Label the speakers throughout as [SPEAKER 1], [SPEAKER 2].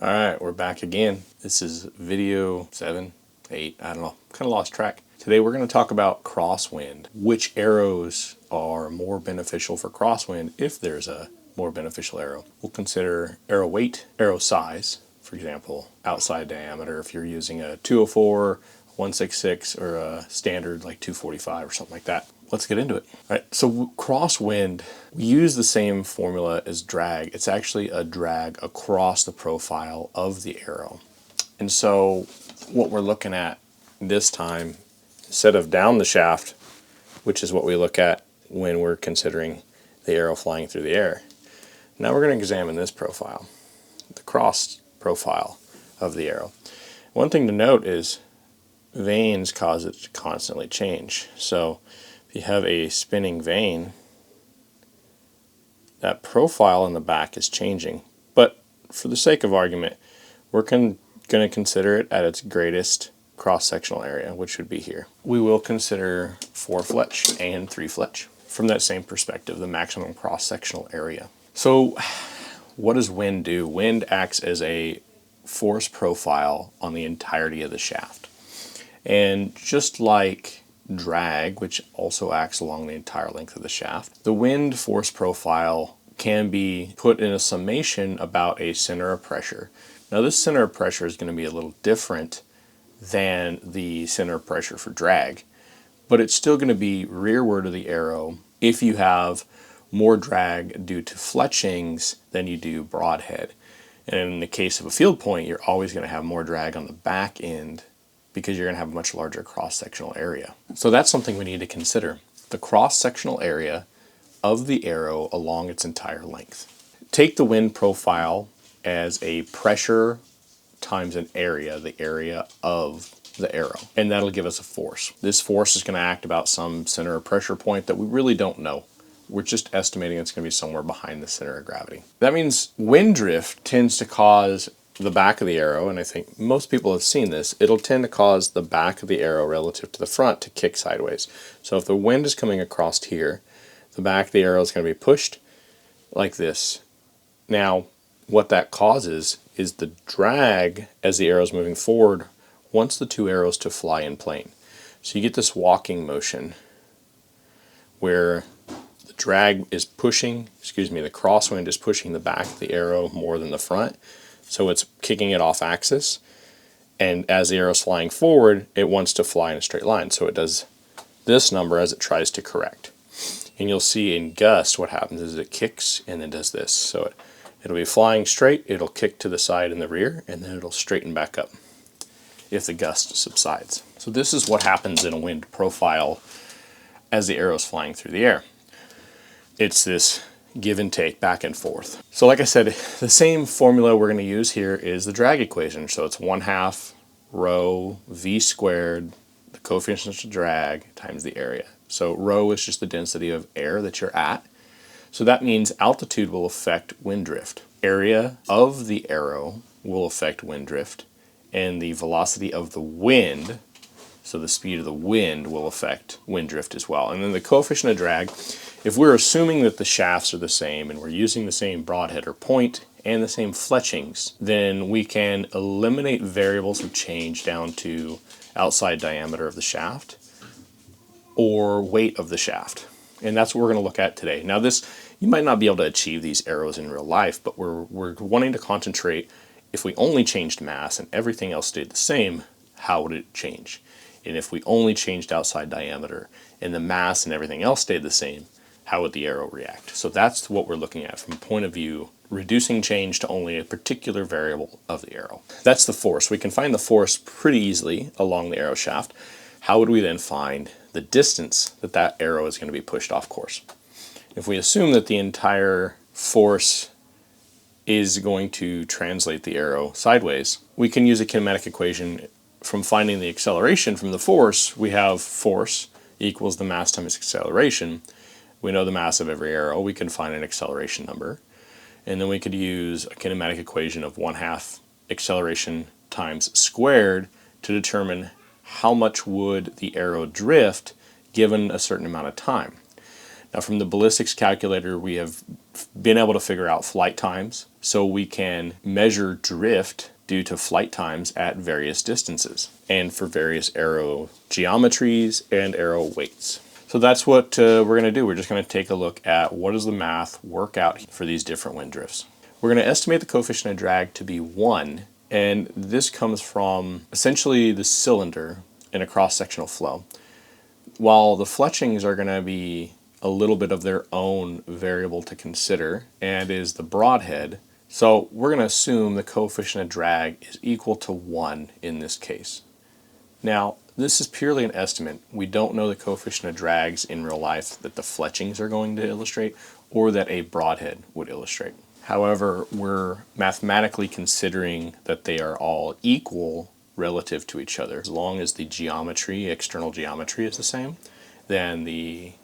[SPEAKER 1] All right, we're back again. This is video 7, 8, I don't know, kind of lost track. Today we're going to talk about crosswind. Which arrows are more beneficial for crosswind if there's a more beneficial arrow. We'll consider arrow weight, arrow size, for example, outside diameter if you're using a 204, 166, or a standard like 245 or something like that. Let's get into it. All right, so crosswind, we use the same formula as drag. It's actually a drag across the profile of the arrow. And so what we're looking at this time, instead of down the shaft, which is what we look at when we're considering the arrow flying through the air, now we're going to examine this profile, the cross profile of the arrow. One thing to note is vanes cause it to constantly change. So if you have a spinning vane, that profile in the back is changing. But for the sake of argument, we're going to consider it at its greatest cross-sectional area, which would be here. We will consider 4 fletch and 3 fletch from that same perspective, the maximum cross-sectional area. So what does wind do? Wind acts as a force profile on the entirety of the shaft. And just like drag, which also acts along the entire length of the shaft, the wind force profile can be put in a summation about a center of pressure. Now this center of pressure is going to be a little different than the center of pressure for drag, but it's still going to be rearward of the arrow if you have more drag due to fletchings than you do broadhead. And in the case of a field point, you're always going to have more drag on the back end because you're going to have a much larger cross-sectional area. So that's something we need to consider. The cross-sectional area of the arrow along its entire length. Take the wind profile as a pressure times an area, the area of the arrow, and that'll give us a force. This force is going to act about some center of pressure point that we really don't know. We're just estimating it's going to be somewhere behind the center of gravity. That means wind drift tends to cause the back of the arrow, and I think most people have seen this, it'll tend to cause the back of the arrow relative to the front to kick sideways. So if the wind is coming across here, the back of the arrow is going to be pushed like this. Now, what that causes is the drag as the arrow is moving forward wants the two arrows to fly in plane. So you get this walking motion where the drag is pushing, the crosswind is pushing the back of the arrow more than the front. So it's kicking it off axis, and as the arrow is flying forward, it wants to fly in a straight line. So it does this number as it tries to correct. And you'll see in gust what happens is it kicks and then does this. So it'll be flying straight, it'll kick to the side and the rear, and then it'll straighten back up if the gust subsides. So this is what happens in a wind profile as the arrow is flying through the air. It's this give and take back and forth. So like I said, the same formula we're going to use here is the drag equation. So it's 1/2 rho v squared, the coefficient of drag, times the area. So rho is just the density of air that you're at. So that means altitude will affect wind drift. Area of the arrow will affect wind drift, and the velocity of the wind, so the speed of the wind, will affect wind drift as well. And then the coefficient of drag, if we're assuming that the shafts are the same and we're using the same broadhead or point and the same fletchings, then we can eliminate variables of change down to outside diameter of the shaft or weight of the shaft. And that's what we're going to look at today. Now this, you might not be able to achieve these arrows in real life, but we're wanting to concentrate, if we only changed mass and everything else stayed the same, how would it change? And if we only changed outside diameter and the mass and everything else stayed the same, how would the arrow react? So that's what we're looking at from a point of view, reducing change to only a particular variable of the arrow. That's the force. We can find the force pretty easily along the arrow shaft. How would we then find the distance that that arrow is going to be pushed off course? If we assume that the entire force is going to translate the arrow sideways, we can use a kinematic equation. From finding the acceleration from the force, we have force equals the mass times acceleration. We know the mass of every arrow, we can find an acceleration number. And then we could use a kinematic equation of 1/2 acceleration times squared to determine how much would the arrow drift given a certain amount of time. Now from the ballistics calculator, we have been able to figure out flight times, so we can measure drift due to flight times at various distances and for various arrow geometries and arrow weights. So that's what we're going to do. We're just going to take a look at what does the math work out for these different wind drifts. We're going to estimate the coefficient of drag to be 1, and this comes from essentially the cylinder in a cross-sectional flow. While the fletchings are going to be a little bit of their own variable to consider, and is the broadhead, so we're going to assume the coefficient of drag is equal to 1 in this case. Now, this is purely an estimate. We don't know the coefficient of drags in real life that the fletchings are going to illustrate or that a broadhead would illustrate. However, we're mathematically considering that they are all equal relative to each other. As long as the geometry, external geometry, is the same, then the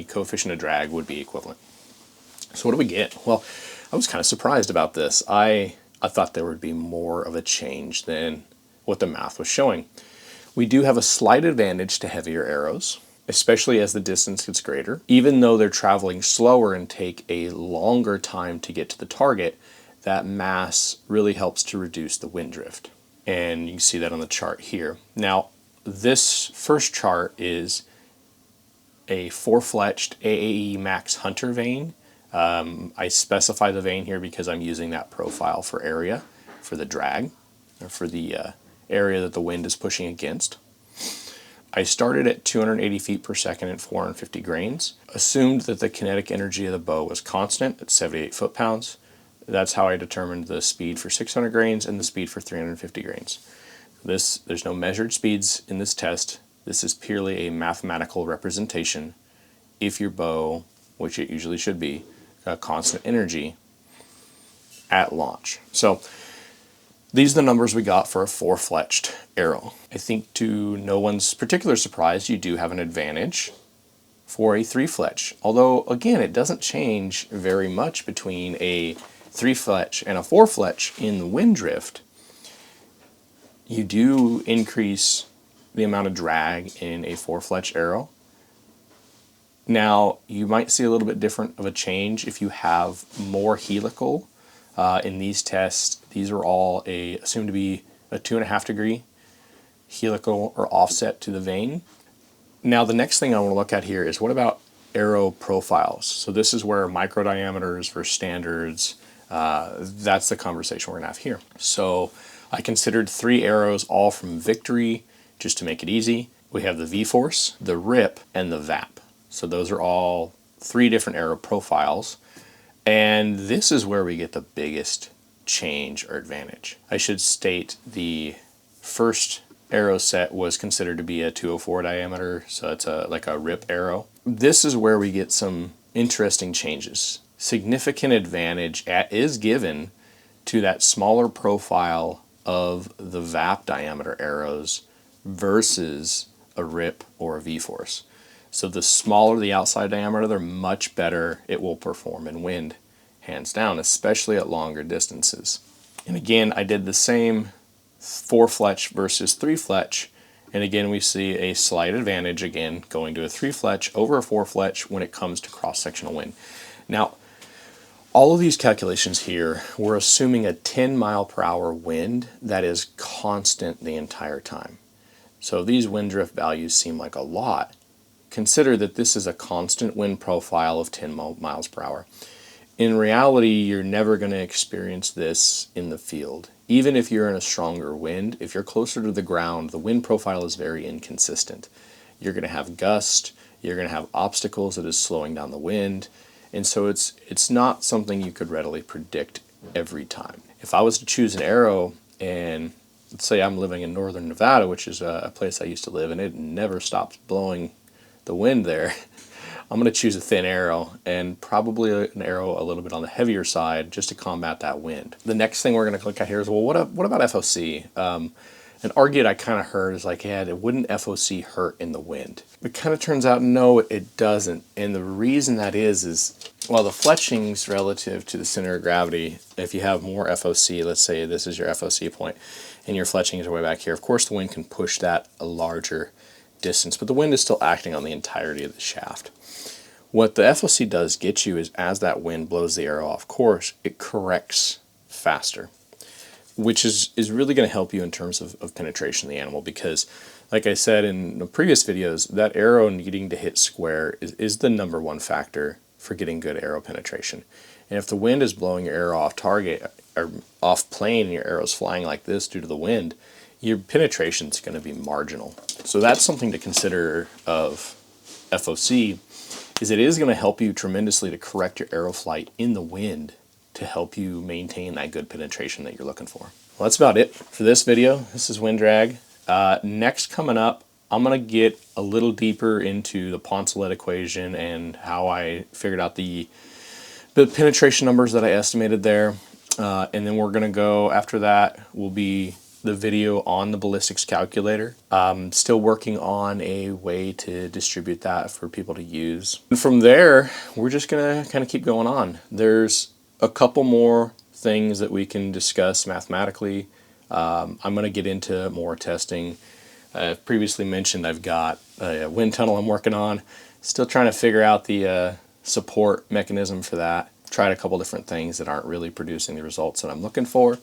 [SPEAKER 1] coefficient of drag would be equivalent. So what do we get? Well, I was kind of surprised about this. I thought there would be more of a change than what the math was showing. We do have a slight advantage to heavier arrows, especially as the distance gets greater. Even though they're traveling slower and take a longer time to get to the target, that mass really helps to reduce the wind drift. And you can see that on the chart here. Now, this first chart is a 4-fletched AAE Max Hunter vane. I specify the vane here because I'm using that profile for area, for the drag, or for the area that the wind is pushing against. I started at 280 feet per second at 450 grains, assumed that the kinetic energy of the bow was constant at 78 foot-pounds. That's how I determined the speed for 600 grains and the speed for 350 grains. There's no measured speeds in this test. This is purely a mathematical representation if your bow, which it usually should be, a constant energy at launch. So these are the numbers we got for a 4-fletched arrow. I think to no one's particular surprise, you do have an advantage for a 3-fletch. Although, again, it doesn't change very much between a 3-fletch and a 4-fletch in the wind drift. You do increase the amount of drag in a 4-fletch arrow. Now, you might see a little bit different of a change if you have more helical. In these tests, these are all assumed to be a 2.5 degree helical or offset to the vane. Now, the next thing I want to look at here is what about arrow profiles? So this is where micro diameters versus standards, that's the conversation we're going to have here. So I considered 3 arrows all from Victory just to make it easy. We have the V-Force, the RIP, and the VAP. So those are all 3 different arrow profiles. And this is where we get the biggest change or advantage. I should state the first arrow set was considered to be a 204 diameter, so it's like a RIP arrow. This is where we get some interesting changes. Significant advantage is given to that smaller profile of the VAP diameter arrows versus a RIP or a V-Force. So the smaller the outside diameter, the much better it will perform in wind, hands down, especially at longer distances. And again, I did the same 4-fletch versus 3-fletch, and again we see a slight advantage again going to a 3-fletch over a 4-fletch when it comes to cross-sectional wind. Now, all of these calculations here, we're assuming a 10 mile per hour wind that is constant the entire time. So these wind drift values seem like a lot. Consider that this is a constant wind profile of 10 miles per hour. In reality, you're never going to experience this in the field. Even if you're in a stronger wind, if you're closer to the ground, the wind profile is very inconsistent. You're going to have gust, you're going to have obstacles that is slowing down the wind, and so it's not something you could readily predict every time. If I was to choose an arrow, and let's say I'm living in northern Nevada, which is a place I used to live, and it never stops blowing the wind there, I'm going to choose a thin arrow, and probably an arrow a little bit on the heavier side just to combat that wind. The next thing we're going to look at here is, well, what about FOC? An argument I kind of heard is like, yeah, wouldn't FOC hurt in the wind? It kind of turns out, no, it doesn't. And the reason that is, well, the fletchings relative to the center of gravity, if you have more FOC, let's say this is your FOC point, and your fletchings are way back here, of course the wind can push that a larger distance, but the wind is still acting on the entirety of the shaft. What the FOC does get you is as that wind blows the arrow off course, it corrects faster, which is really going to help you in terms of penetration of the animal, because like I said in the previous videos, that arrow needing to hit square is the #1 factor for getting good arrow penetration. And if the wind is blowing your arrow off target or off plane and your arrow's flying like this due to the wind, your penetration is going to be marginal. So that's something to consider of FOC, is it is going to help you tremendously to correct your arrow flight in the wind to help you maintain that good penetration that you're looking for. Well, that's about it for this video. This is wind drag. Next coming up, I'm going to get a little deeper into the Poncelet equation and how I figured out the penetration numbers that I estimated there. And then we're going to go, after that will be the video on the ballistics calculator. Still working on a way to distribute that for people to use. And from there, we're just going to kind of keep going on. There's a couple more things that we can discuss mathematically. I'm going to get into more testing. I've previously mentioned I've got a wind tunnel I'm working on. Still trying to figure out the support mechanism for that. Tried a couple different things that aren't really producing the results that I'm looking for.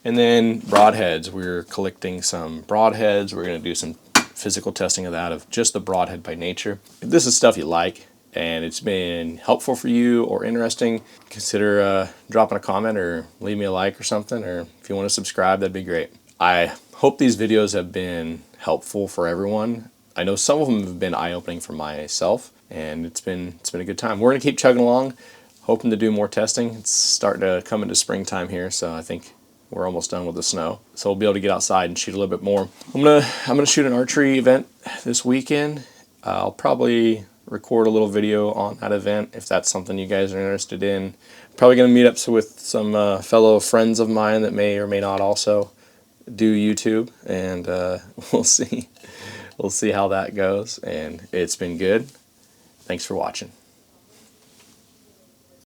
[SPEAKER 1] And then broadheads. We're collecting some broadheads. We're going to do some physical testing of that, of just the broadhead by nature. If this is stuff you like and it's been helpful for you or interesting, consider dropping a comment or leave me a like or something, or if you want to subscribe, that'd be great. I hope these videos have been helpful for everyone. I know some of them have been eye-opening for myself, and it's been a good time. We're going to keep chugging along, hoping to do more testing. It's starting to come into springtime here, so I think we're almost done with the snow. So we'll be able to get outside and shoot a little bit more. I'm gonna shoot an archery event this weekend. I'll probably record a little video on that event if that's something you guys are interested in. Probably gonna meet up with some fellow friends of mine that may or may not also do YouTube, and we'll see how that goes. And it's been good. Thanks for watching.